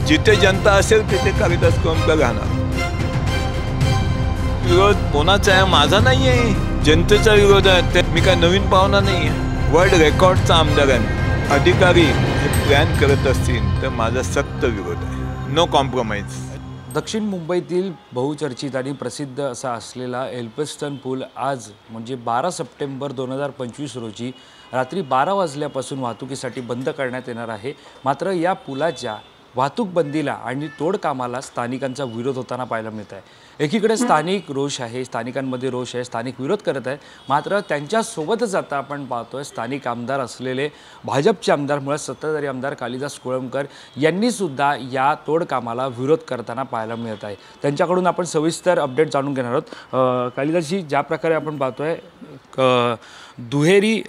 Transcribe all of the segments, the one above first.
जिथे जनता असेल तिथे कालिदास कोळंबकर राहणार. विरोध कोणाचा आहे? माझा नाही आहे, जनतेचा विरोध आहे. ते मी काय नवीन पाहुणा नाही आहे. वर्ल्ड रेकॉर्डचा आमदार आहे. अधिकारी हे प्लॅन करत असतील तर माझा सक्त विरोध आहे. No compromise. दक्षिण मुंबईतील बहुचर्चित आणि प्रसिद्ध असा असलेला एल्फिन्स्टन पूल आज म्हणजे 12 सप्टेंबर 2025 रोजी रात्री 12 वाजल्यापासून वाहतुकीसाठी बंद करण्यात येणार आहे. मात्र या पुलाच्या वाहतूक बंदीला आणि तोडकामाला स्थानिकांचा विरोध होताना पाहायला मिळत आहे. एकीकडे स्थानिक रोष आहे, स्थानिकांमध्ये रोष आहे, स्थानिक विरोध करत आहेत. मात्र त्यांच्यासोबतच आता आपण पाहतोय स्थानिक आमदार असलेले भाजपचे आमदार मुळात सत्ताधारी आमदार कालिदास कोळंबकर यांनी सुद्धा या तोडकामाला विरोध करताना पाहायला मिळत आहे. त्यांच्याकडून आपण सविस्तर अपडेट जाणून घेणार आहोत. कालिदासजी, ज्या प्रकारे आपण पाहतोय दुहेरी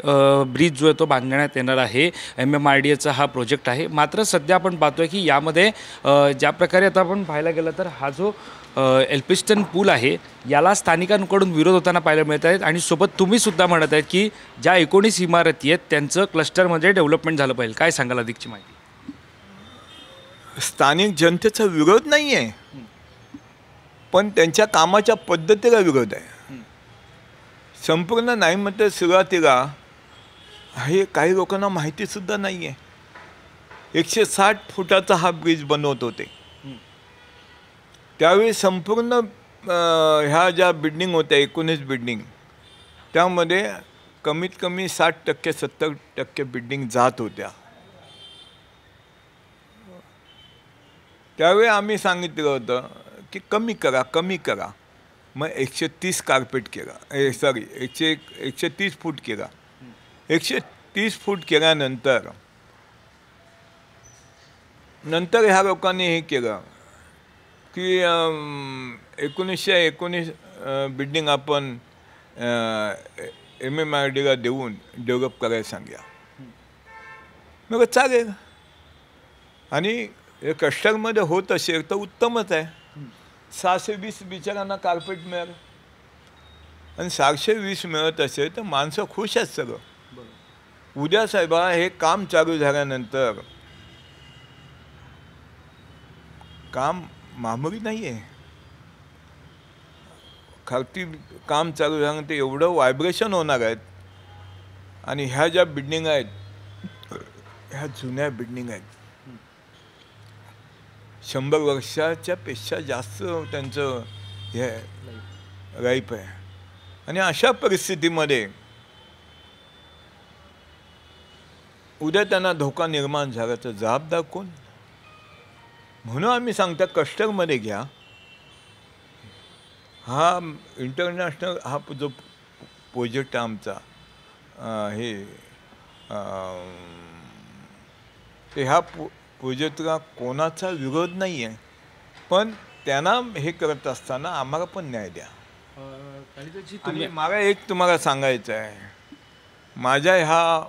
ब्रिज जो आहे तो बांधण्यात येणार आहे. MMRDAचा हा प्रोजेक्ट आहे. मात्र सध्या आपण पाहतोय की यामध्ये ज्या प्रकारे आता आपण पाहायला गेलं तर हा जो एल्फिन्स्टन पूल आहे याला स्थानिकांकडून विरोध होताना पाहायला मिळत आहेत. आणि सोबत तुम्ही सुद्धा म्हणत आहेत की ज्या 19 इमारती आहेत त्यांचं क्लस्टरमध्ये डेव्हलपमेंट झालं पाहिजे. काय सांगाल अधिकची माहिती? स्थानिक जनतेचा विरोध नाही आहे, पण त्यांच्या कामाच्या पद्धतीला विरोध आहे. संपूर्ण नाही म्हणते सुरुवातीला हे काही लोकांना माहितीसुद्धा नाही आहे. 160 फुटाचा हा ब्रिज बनवत होते. त्यावेळी संपूर्ण ह्या ज्या बिल्डिंग होत्या 19 बिल्डिंग त्यामध्ये कमीत कमी 60% 70% बिल्डिंग जात होत्या. त्यावेळी आम्ही सांगितलं होतं की कमी करा. मग 130 कार्पेट केला, 130 फूट केला. 130 फूट केल्यानंतर ह्या लोकांनी हे केलं की 1919 बिल्डिंग आपण MMRDAला देऊन डेव्हलप करायला सांगा. मग चालेल, आणि हे कस्टमरमध्ये होत असेल तर उत्तमच आहे. 620 बिचारांना कार्पेट मिळालं आणि 720 मिळत असेल तर माणसं खुश आहेत सगळं. उद्या साहेबा हे काम चालू झाल्यानंतर काम मामूली नाही आहे. खालती काम चालू झाल्यानंतर एवढं व्हायब्रेशन होणार आहेत. आणि ह्या ज्या बिल्डिंग आहेत ह्या जुन्या बिल्डिंग आहेत, 100 वर्षाच्या पेक्षा जास्त त्यांचं हे लाईफ आहे. आणि अशा परिस्थितीमध्ये उद्या त्यांना धोका निर्माण झाला तर जबाबदार कोण? म्हणून आम्ही सांगता कस्टमरमध्ये घ्या. हा इंटरनॅशनल हा जो प्रोजेक्ट आमचा हे ते ह्या प्रोजेक्टला कोणाचा विरोध नाही आहे, पण त्यांना हे करत असताना आम्हाला पण न्याय द्या. आणि मला एक तुम्हाला सांगायचं आहे, माझ्या ह्या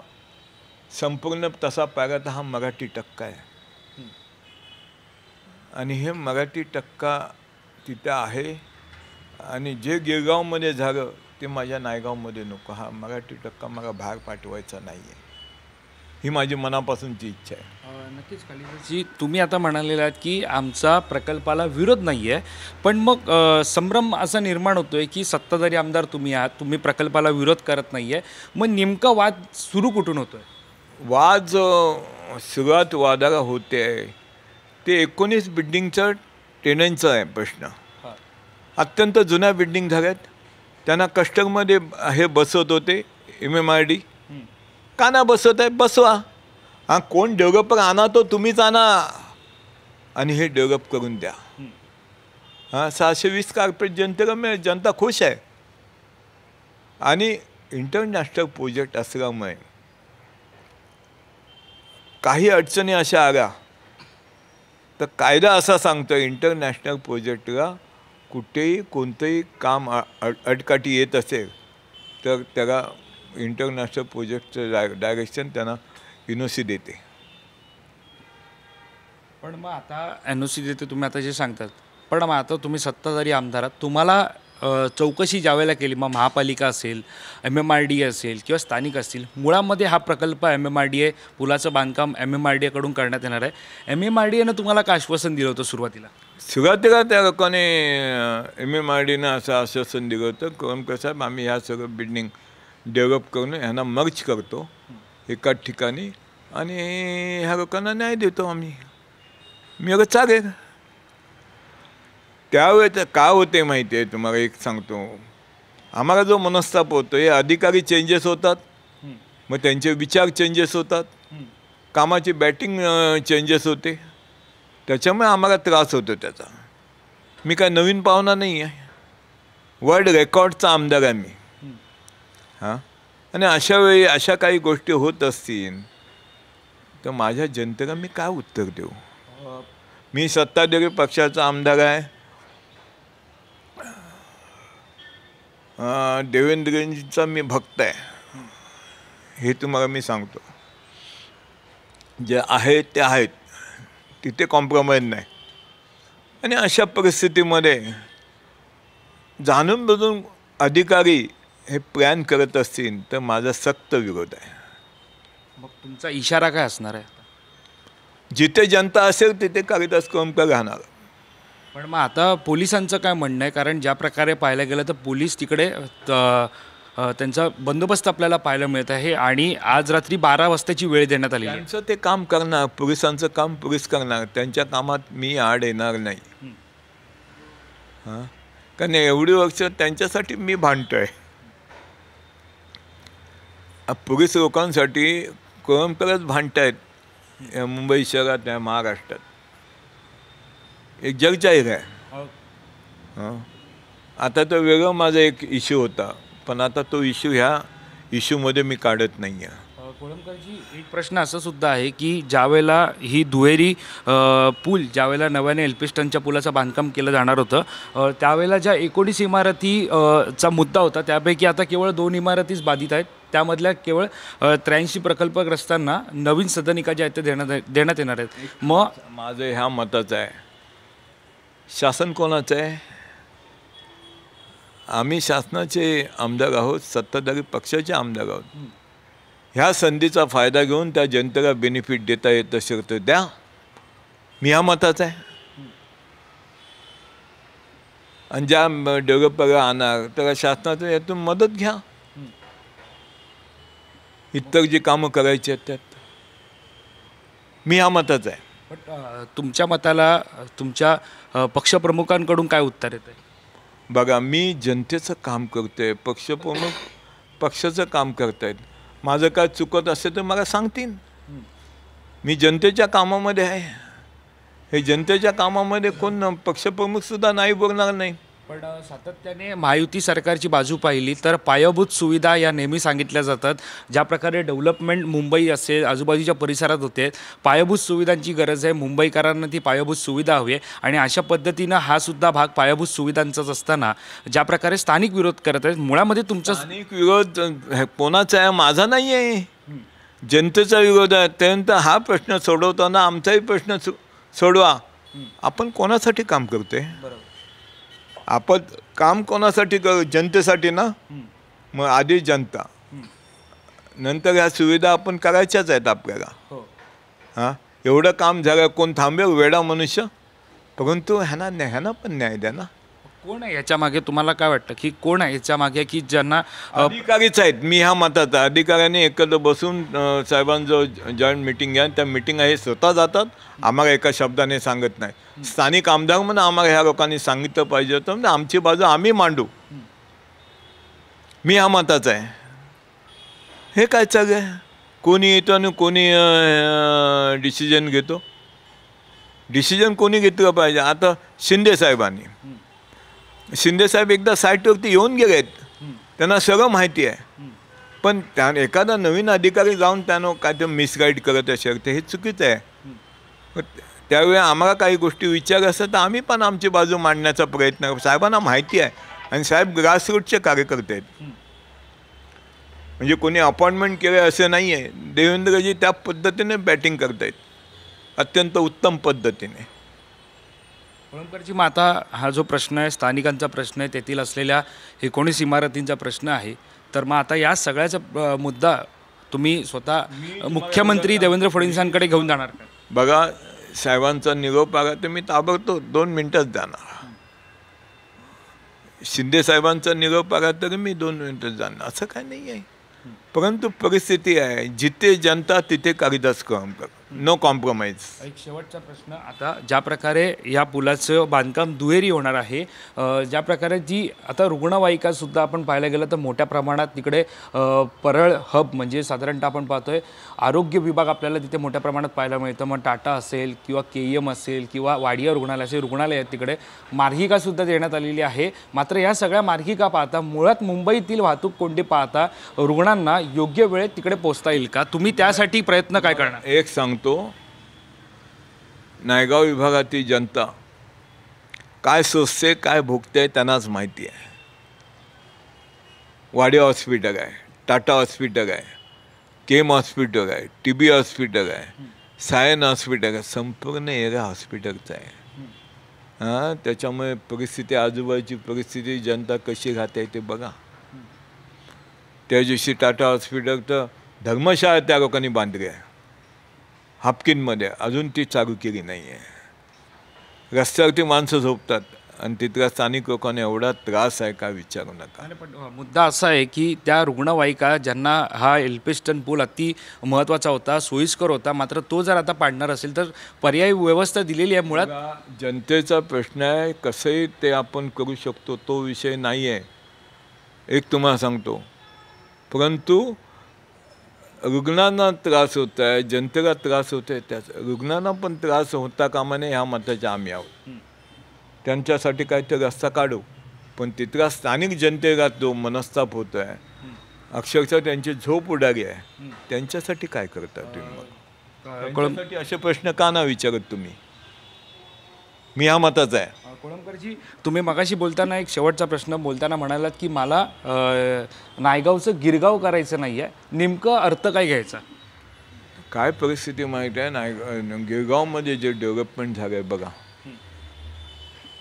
संपूर्ण तसा पाहिला तर हा मराठी टक्का आहे. आणि हे मराठी टक्का तिथं आहे. आणि जे गिरगावमध्ये झालं ते माझ्या नायगावमध्ये नको. हा मराठी टक्का मला बाहेर पाठवायचा नाही आहे, ही माझी मनापासूनची इच्छा आहे. नक्कीच कालिदासजी, तुम्ही आता म्हणालेला आहात की आमचा प्रकल्पाला विरोध नाही आहे, पण मग संभ्रम असा निर्माण होतोय की सत्ताधारी आमदार तुम्ही आहात, तुम्ही प्रकल्पाला विरोध करत नाही आहे, मग नेमका वाद सुरू कुठून होतोय? वाद सुरुवात वादाला होते ते 19 बिल्डिंगचं टेनंटचा आहे प्रश्न. अत्यंत जुन्या बिल्डिंग झाल्यात. त्यांना कस्टमरमध्ये हे बसवत होते MMRD. का ना बसवत आहे? बसवा. हां, कोण डेव्हलपर आणा तो तुम्हीच आणा आणि हे डेव्हलप करून द्या. हां, 620 कार्पेट जनतेला मिळेल, जनता खुश आहे. आणि इंटरनॅशनल प्रोजेक्ट असल्यामुळे काही अडचणी अशा आल्या तर कायदा असा सांगतो इंटरनॅशनल प्रोजेक्टला कुठेही कोणतंही काम अडकाठी येत असेल तर त्याला इंटरनॅशनल प्रोजेक्टचं डायरेक्शन त्यांना NOC देते. पण मग आता NOC देते तुम्ही आता जे सांगतात, पण मग आता तुम्ही सत्ताधारी आमदार आहात, तुम्हाला चौकशी ज्यावेळेला केली, मग महापालिका असेल, MMRDA असेल किंवा स्थानिक असतील, मुळामध्ये हा प्रकल्प MMRDA पुलाचं बांधकाम MMRDA कडून करण्यात येणार आहे. MMRDAनं तुम्हाला काय आश्वासन दिलं होतं सुरुवातीला? सुरुवातीला त्या लोकांनी MMRDAनं असं आश्वासन दिलं होतं, कोणकर साहेब आम्ही ह्या सगळं बिल्डिंग डेव्हलप करून ह्यांना मर्ज करतो एकाच ठिकाणी आणि ह्या लोकांना न्याय देतो आम्ही. मी अगं चालेल. त्यावेळेस काय होते माहिती आहे तुम्हाला, एक सांगतो, आम्हाला जो मनस्ताप होतो हे अधिकारी चेंजेस होतात, मग त्यांचे विचार चेंजेस होतात, कामाची बॅटिंग चेंजेस होते, त्याच्यामुळे आम्हाला त्रास होतो त्याचा. मी काय नवीन पाहुणा नाही आहे, वर्ल्ड रेकॉर्डचा आमदार आहे मी. हां, आणि अशा वेळी अशा काही गोष्टी होत असतील तर माझ्या जनतेला मी काय उत्तर देऊ? मी सत्ताधारी पक्षाचा आमदार आहे, देवेंद्रजींचा मी भक्त आहे, हे तुम्हाला मी सांगतो. जे आहेत ते आहेत, तिथे कॉम्प्रोमाइज नाही. आणि अशा परिस्थितीमध्ये जाणून बुजून अधिकारी हे प्लॅन करत असतील तर माझा सक्त विरोध आहे. मग तुमचा इशारा काय असणार आहे? जिथे जनता असेल तिथे कालिदास कोळंबकर राहणार. पण मग आता पोलिसांचं काय म्हणणं आहे? कारण ज्या प्रकारे पाहायला गेलं तर पोलीस तिकडे त्यांचा बंदोबस्त आपल्याला पाहायला मिळत आहे आणि आज रात्री 12 वाजताची वेळ देण्यात आली आहे. त्यांचं ते काम करणार, पोलिसांचं काम पोलीस करणार, त्यांच्या कामात मी आड येणार नाही. हां, कारण एवढी वर्ष त्यांच्यासाठी मी भांडतोय. पोलीस लोकांसाठी कोळंबकरच भांडतायत मुंबई शहरात, या महाराष्ट्रात. एक जगजाहीर आहे. हां, आता तो वेगळं माझा एक इश्यू होता, पण आता तो इश्यू ह्या इश्यूमध्ये मी काढत नाही आहे. कोळंबकरजी, एक प्रश्न असा सुद्धा आहे की ज्यावेळेला ही दुहेरी पूल, ज्यावेळेला नव्याने एल्फिन्स्टनच्या पुलाचं बांधकाम केलं जाणार होतं, त्यावेळेला ज्या 19 इमारतीचा मुद्दा होता त्यापैकी आता केवळ 2 इमारतीच बाधित आहेत. त्यामधल्या केवळ 83 प्रकल्पग्रस्तांना नवीन सदनिका ज्या आहेत ते देण्यात येणार आहेत. मग माझं ह्या मताचं आहे, शासन कोणाचं आहे? आम्ही शासनाचे आमदार आहोत, सत्ताधारी पक्षाचे आमदार आहोत. ह्या संधीचा फायदा घेऊन त्या जनतेला बेनिफिट देता येत असेल तर द्या. मी ह्या मताचा आहे. आणि ज्या डेव्हलपरला आणणार त्याला शासनाचं यातून मदत घ्या. इतर जी कामं करायची आहेत त्यात मी ह्या मताचा आहे. पण तुमच्या मताला तुमच्या पक्षप्रमुखांकडून काय उत्तर येतं? बघा, मी जनतेचं काम करतोय, पक्षप्रमुख पक्षाचं काम करतायत. माझं काय चुकत असेल तर मला सांगतील. मी जनतेच्या कामामध्ये आहे. हे जनतेच्या कामामध्ये कोण पक्षप्रमुखसुद्धा नाही बोलणार नाही. पण सातत्याने महायुती सरकारची बाजू पाहिली तर पायाभूत सुविधा या नेहमी सांगितल्या जातात. ज्या प्रकारे डेव्हलपमेंट मुंबई असेल, आजूबाजूच्या परिसरात होते, पायाभूत सुविधांची गरज आहे. मुंबईकरांना ती पायाभूत सुविधा हवी आहे आणि अशा पद्धतीनं हा सुद्धा भाग पायाभूत सुविधांचाच असताना ज्या प्रकारे स्थानिक विरोध करत आहेत, मुळामध्ये तुमचा स्थानिक विरोध कोणाचा आहे? माझा नाही आहे, जनतेचा विरोध आहे. त्यानंतर हा प्रश्न सोडवताना आमचाही प्रश्न सोडवा. आपण कोणासाठी काम करतोय? आपण काम कोणासाठी करू? जनतेसाठी ना. मग आधी जनता, नंतर ह्या सुविधा आपण करायच्याच आहेत आपल्याला. हां, एवढं काम झालं, कोण थांबेल? वेडा मनुष्य. परंतु ह्यांना पण न्याय द्या ना. कोण आहे याच्या मागे? तुम्हाला काय वाटतं की कोण आहे याच्या मागे की ज्यांना अधिकारीच आहेत? मी ह्या मताचा, अधिकाऱ्यांनी एकत्र बसून साहेबांचं जॉईंट मिटिंग घ्या. त्या मिटिंग आहे स्वतः जातात, आम्हाला एका शब्दाने सांगत नाही. स्थानिक आमदार म्हणून आम्हाला ह्या लोकांनी सांगितलं पाहिजे होतं, म्हणजे आमची बाजू आम्ही मांडू. मी ह्या मताचा आहे. हे काय चालू आहे? कोणी येतो आणि कोणी डिसिजन घेतो? डिसिजन कोणी घेतलं पाहिजे? आता शिंदेसाहेब एकदा साईटवरती येऊन गेलेत, त्यांना सगळं माहिती आहे. पण त्या एखादा नवीन अधिकारी जाऊन त्यानं काय ते मिसगाईड करत असेल तर हे चुकीचं आहे. त्यावेळी आम्हाला काही गोष्टी विचार असतात तर आम्ही पण आमची बाजू मांडण्याचा प्रयत्न. साहेबांना माहिती आहे आणि साहेब ग्रासरूटचे कार्यकर्ते आहेत. म्हणजे कोणी अपॉइंटमेंट केलं असं नाही आहे. देवेंद्रजी त्या पद्धतीने बॅटिंग करत आहेत, अत्यंत उत्तम पद्धतीने. कोळंबकरजी, मग आता हा जो प्रश्न आहे, स्थानिकांचा प्रश्न आहे, तेथील असलेल्या 19 इमारतींचा प्रश्न आहे, तर मग आता या सगळ्याचा मुद्दा तुम्ही स्वतः मुख्यमंत्री देवेंद्र फडणवीसांकडे घेऊन जाणार का? बघा, साहेबांचा निरोप आला तर मी ताबडतोब 2 मिनिटात जाणार. शिंदे साहेबांचा निरोप आला तर मी 2 मिनिटात जाणार, असं काय नाही आहे. परंतु परिस्थिती आहे, जिथे जनता तिथे कालिदास कोळंबकर, नो कॉम्प्रोमाइज. एक शेवटचा प्रश्न, आता ज्या प्रकारे या पुलाचं बांधकाम दुहेरी होणार आहे, ज्या प्रकारे जी आता रुग्णवाहिकासुद्धा आपण पाहायला गेलं तर मोठ्या प्रमाणात तिकडे परळ हब म्हणजे साधारणतः आपण पाहतोय आरोग्य विभाग आपल्याला तिथे मोठ्या प्रमाणात पाहायला मिळतं. मग टाटा असेल किंवा KEM असेल किंवा वाडिया रुग्णालय असे रुग्णालय आहेत, तिकडे मार्गिकासुद्धा देण्यात आलेली आहे. मात्र या सगळ्या मार्गिका पाहता, मुळात मुंबईतील वाहतूक कोंडी पाहता रुग्णांना योग्य वेळेत तिकडे पोहोचता येईल का? तुम्ही त्यासाठी प्रयत्न काय करणार? एक सांगतो, नायगाव विभागातील जनता काय सोचते, काय भोगते त्यांनाच माहिती आहे. वाडिया हॉस्पिटल आहे, टाटा हॉस्पिटल आहे, KEM हॉस्पिटल आहे, TB हॉस्पिटल आहे, सायन हॉस्पिटल आहे, संपूर्ण एरिया हॉस्पिटलचा आहे. हां, त्याच्यामुळे परिस्थिती, आजूबाजूची परिस्थिती जनता कशी राहते ते बघा. त्या दिवशी टाटा हॉस्पिटल तर धर्मशाळा त्या लोकांनी बांधली आहे हापकिनमध्ये, अजून ती चालू केली नाही आहे. रस्त्यावरती माणसं झोपतात आणि तिथल्या स्थानिक लोकांना एवढा त्रास आहे का विचारू नका. पण मुद्दा असा आहे की त्या रुग्णवाहिका ज्यांना हा एल्फिन्स्टन पूल अति महत्त्वाचा होता, सोयीस्कर होता, मात्र तो जर आता पाडणार असेल तर पर्यायी व्यवस्था दिलेली आहे. मुळात जनतेचा प्रश्न आहे, कसंही ते आपण करू शकतो, तो विषय नाही आहे. एक तुम्हाला सांगतो, परंतु रुग्णांना त्रास होत आहे, जनतेला त्रास होत आहे, त्याच रुग्णांना पण त्रास होता कामा नये, ह्या मताचे आम्ही आहोत. त्यांच्यासाठी काहीतरी रस्ता काढू, पण तिथल्या स्थानिक जनतेला जो मनस्ताप होत आहे, अक्षरशः त्यांची झोप उडाली आहे, त्यांच्यासाठी काय करता तुम्ही? मग त्यांच्यासाठी असे प्रश्न का ना विचारत तुम्ही? मी ह्या मताचा आहे. कोळंबकरजी, तुम्ही मगाशी बोलताना एक शेवटचा प्रश्न बोलताना म्हणालात की मला नायगावचं गिरगाव करायचं नाही आहे, नेमकं अर्थ काय घ्यायचा? काय परिस्थिती माहीत आहे, गिरगावमध्ये जे डेव्हलपमेंट झालं आहे बघा.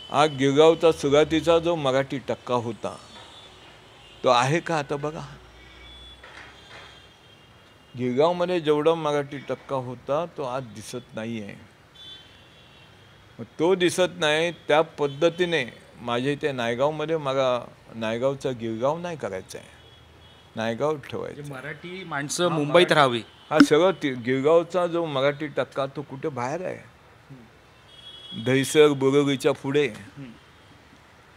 हा गिरगावचा सुरुवातीचा जो मराठी टक्का होता तो आहे का आता बघा. गिरगावमध्ये जेवढा मराठी टक्का होता तो आज दिसत नाही आहे. तो दिसत नाही, त्या पद्धतीने माझ्या इथे नायगावमध्ये मला नायगावचा गिरगाव नाही करायचा आहे, नायगाव ठेवायचं. मराठी माणसं मुंबईत राहावी, हा सगळं गिरगावचा जो मराठी टक्का तो कुठे बाहेर आहे, दहिसर बोरगीच्या पुढे.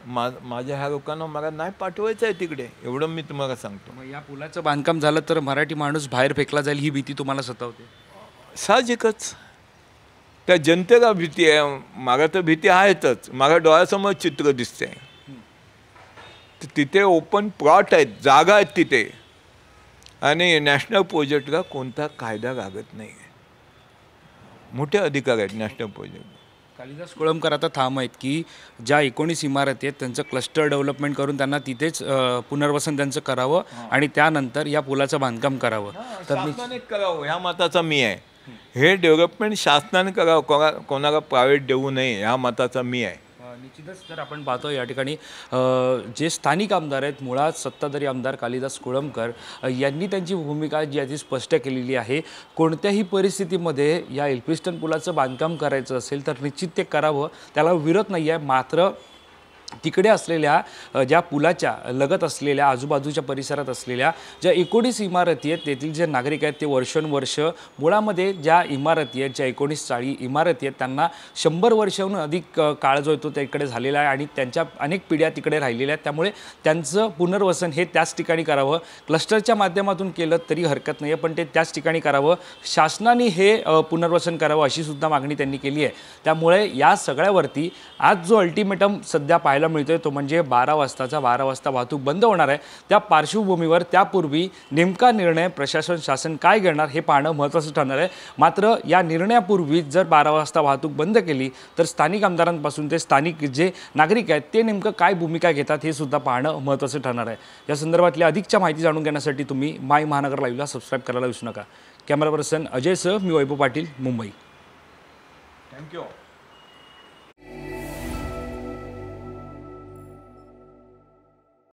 माझ्या ह्या लोकांना मला नाही पाठवायचं आहे तिकडे, एवढं मी तुम्हाला सांगतो. मग या पुलाचं बांधकाम झालं तर मराठी माणूस बाहेर फेकला जाईल ही भीती तुम्हाला सतावते? साहजिकच, त्या जनतेला भीती आहे. मला तर भीती आहेतच, माझ्या डोळ्यासमोर चित्र दिसते. तिथे ओपन प्लॉट आहेत, जागा आहेत तिथे, आणि नॅशनल प्रोजेक्टला कोणता कायदा लागत नाही. मोठे अधिकार आहेत नॅशनल प्रोजेक्ट. कालिदास कोळंबकर आता ठाम आहेत की ज्या 19 इमारती आहेत त्यांचं क्लस्टर डेव्हलपमेंट करून त्यांना तिथेच पुनर्वसन त्यांचं करावं आणि त्यानंतर या पुलाचं बांधकाम करावं. तर शासनाने करावं ह्या मताचा मी आहे. हे डेव्हलपमेंट शासनाने करावं, कोणाला प्रायव्हेट देऊ नये ह्या मताचा मी आहे. निश्चितच. तर आपण पाहतो या ठिकाणी जे स्थानिक आमदार आहेत, मुळात सत्ताधारी आमदार कालिदास कोळंबकर यांनी त्यांची भूमिका जी आहे ती स्पष्ट केलेली आहे. कोणत्याही परिस्थितीमध्ये या एल्फिन्स्टन पुलाचं बांधकाम करायचं असेल तर निश्चित ते करावं, त्याला विरोध नाही आहे. मात्र तिकडे असलेल्या ज्या पुलाच्या लगत असलेल्या आजूबाजूच्या परिसरात असलेल्या ज्या 19 इमारती आहेत, तेथील जे नागरिक आहेत ते वर्षानुवर्ष मुळामध्ये ज्या इमारती आहेत, ज्या 19 इमारती आहेत, त्यांना 100 वर्षाहून अधिक काळ जो येतो तिकडे झालेला आहे आणि त्यांच्या अनेक पिढ्या तिकडे राहिलेल्या आहेत. त्यामुळे त्यांचं पुनर्वसन हे त्याच ठिकाणी करावं. क्लस्टरच्या माध्यमातून केलं तरी हरकत नाही आहे, पण ते त्याच ठिकाणी करावं. शासनाने हे पुनर्वसन करावं अशी सुद्धा मागणी त्यांनी केली आहे. त्यामुळे या सगळ्यावरती आज जो अल्टिमेटम सध्या पाहायला मिळतोय तो म्हणजे 12 वाजता वाहतूक बंद होणार आहे. त्या पार्श्वभूमीवर त्यापूर्वी नेमका निर्णय प्रशासन शासन काय घेणार हे पाहणं महत्त्वाचं ठरणार आहे. मात्र या निर्णयापूर्वी जर 12 वाजता वाहतूक बंद केली तर स्थानिक आमदारांपासून ते स्थानिक जे नागरिक आहेत ते नेमकं काय भूमिका घेतात हे सुद्धा पाहणं महत्त्वाचं ठरणार आहे. या संदर्भातल्या अधिकच्या माहिती जाणून घेण्यासाठी तुम्ही माय महानगर लाईव्हला सबस्क्राईब करायला विसरू नका. कॅमेरा पर्सन अजयसह मी वैभव पाटील, मुंबई. थँक्यू.